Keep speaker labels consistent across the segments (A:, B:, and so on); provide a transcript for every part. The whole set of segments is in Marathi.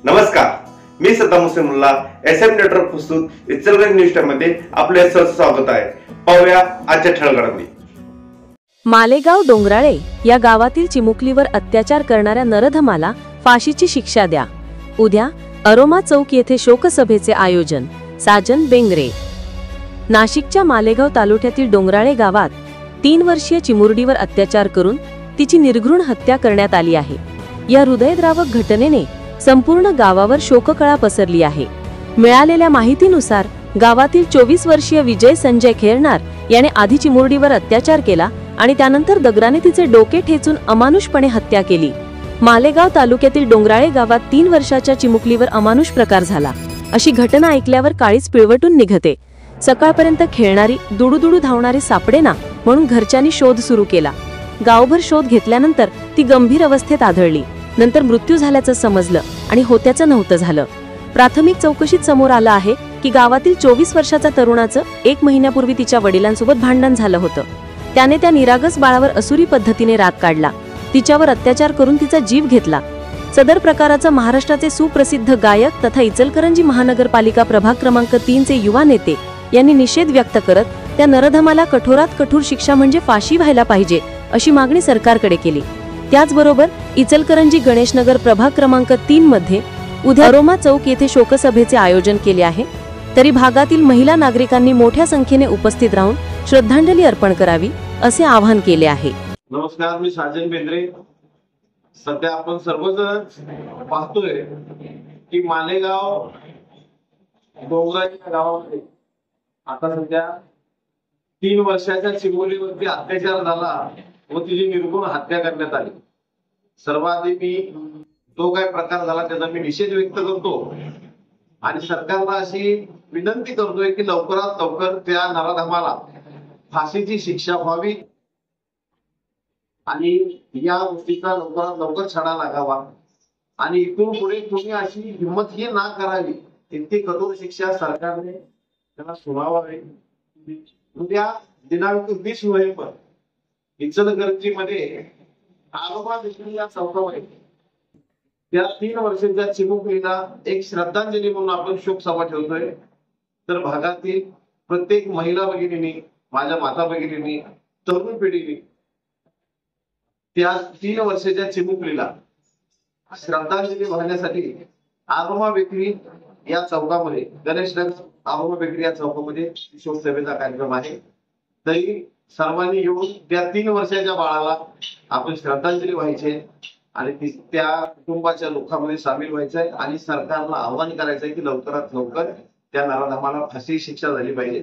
A: नमस्कार, मी सद्दाम हुसेन मुल्ला, SM नेटवर्क प्रस्तुत इचलकरंजी न्यूज टाइम मध्ये आपले सहर्ष स्वागत आहे। पाहूया आजच्या ठळक घडामोडी।
B: मालेगाव डोंगराळे या गावातील चिमुकलीवर अत्याचार करणाऱ्या नरधमाला फाशीची शिक्षा द्या। उद्या अरोमा चौक येथे शोकसभेचे आयोजन। साजन बेंगरे। नाशिकच्या मालेगाव तालुक्यातील डोंगराळे गावात 3 वर्षीय चिमुरडीवर अत्याचार करून तिची निर्घृण हत्या करण्यात आली आहे। या हृदयद्रावक घटनेने संपूर्ण गावावर शोककळा पसरली आहे। मिळालेल्या माहितीनुसार गावातील 24 वर्षीय विजय संजय खेरनार याने आधी चिमुरडीवर अत्याचार केला आणि त्यानंतर दगडाने तिचे डोके ठेचून अमानुषपणे हत्या केली। मालेगाव तालुक्यातील डोंगराळे गावात 3 वर्षाच्या चिमुकलीवर अमानुष प्रकार झाला, अशी घटना ऐकल्यावर काळीच पिळवटून निघते। सकाळपर्यंत खेळणारी दुडूदुडू धावणारी सापडेना म्हणून घरच्यांनी शोध सुरू केला। गावभर शोध घेतल्यानंतर ती गंभीर अवस्थेत आढळली। नंतर मृत्यू झाल्याचं समजलं आणि होत्याचं नव्हतं झालं। प्राथमिक चौकशीत समोर आलं आहे की गावातील 24 वर्षाचा तरुणाचं 1 महिन्यापूर्वी तिच्या वडिलांसोबत भांडण झालं होतं। त्याने त्या निरागस बाळावर असुरी पद्धतीने राग काढला, तिच्यावर अत्याचार करून तिचा जीव घेतला। सदर प्रकाराचा महाराष्ट्राचे सुप्रसिद्ध गायक तथा इचलकरंजी महानगरपालिका प्रभाग क्रमांक 3 चे युवा नेते यांनी निषेध व्यक्त करत त्या नरधमाला कठोरात कठोर शिक्षा म्हणजे फाशी व्हायला पाहिजे अशी मागणी सरकारकडे केली। त्याचबरोबर इचलकरंजी गणेशनगर प्रभाग क्रमांक 3 मध्ये उद्या अरोमा चौक येथे शोकसभेचे आयोजन केले आहे। तरी भागातील महिला नागरिकांनी मोठ्या संख्येने उपस्थित राहून श्रद्धांजली अर्पण करावी असे आवाहन केले आहे।
C: नमस्कार, मी साजन बेंद्रे। सध्या आपण सर्वजण पाहतोय की मालेगाव डोंगराच्या गावामध्ये आता सध्या 3 वर्षाच्या चिमुरडीवरती अत्याचार झाला व तिची निर्घृण हत्या करण्यात आली। सर्वाधिक मी तो काय प्रकार झाला त्याचा मी निषेध व्यक्त करतो आणि सरकारला अशी विनंती करतोय की लवकरात लवकर त्या नराधमाला फाशीची शिक्षा व्हावी आणि या गोष्टीचा लवकरात लवकर छडा लागावा आणि इथून पुढे कोणी अशी हिंमतही ना करावी, इतकी कठोर शिक्षा सरकारने त्याला सुनावावी। उद्या दिनांक 20 नोव्हेंबर इचलकरंजी मध्ये आरोमा देखील या चौकामध्ये त्या 3 वर्षाच्या चिमुकलीला एक श्रद्धांजली म्हणून आपण शोक सभा ठेवतोय। तर भागातील प्रत्येक महिला भगिनींनी, माझ्या माता भगिनींनी, तरुण पिढीने त्या 3 वर्षाच्या चिमुकलीला श्रद्धांजली वाहण्यासाठी आरोमा बेकरी या चौकामध्ये, गणेशनगर आरोमा बेकरी या चौकामध्ये शोक सभेचा कार्यक्रम आहे। तरी सर्वांनी येऊन त्या 3 वर्षाच्या बाळाला आपण श्रद्धांजली व्हायची आणि त्या कुटुंबाच्या लोकांमध्ये सामील व्हायचंय आणि सरकारला आव्हान करायचंय की लवकरात लवकर त्या नराधमाला फाशी शिक्षा झाली पाहिजे।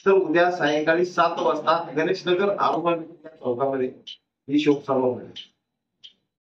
C: तर उद्या सायंकाळी 7 वाजता गणेशनगर आरोमा बेकरी या चौकामध्ये ही शोक सभा होईल।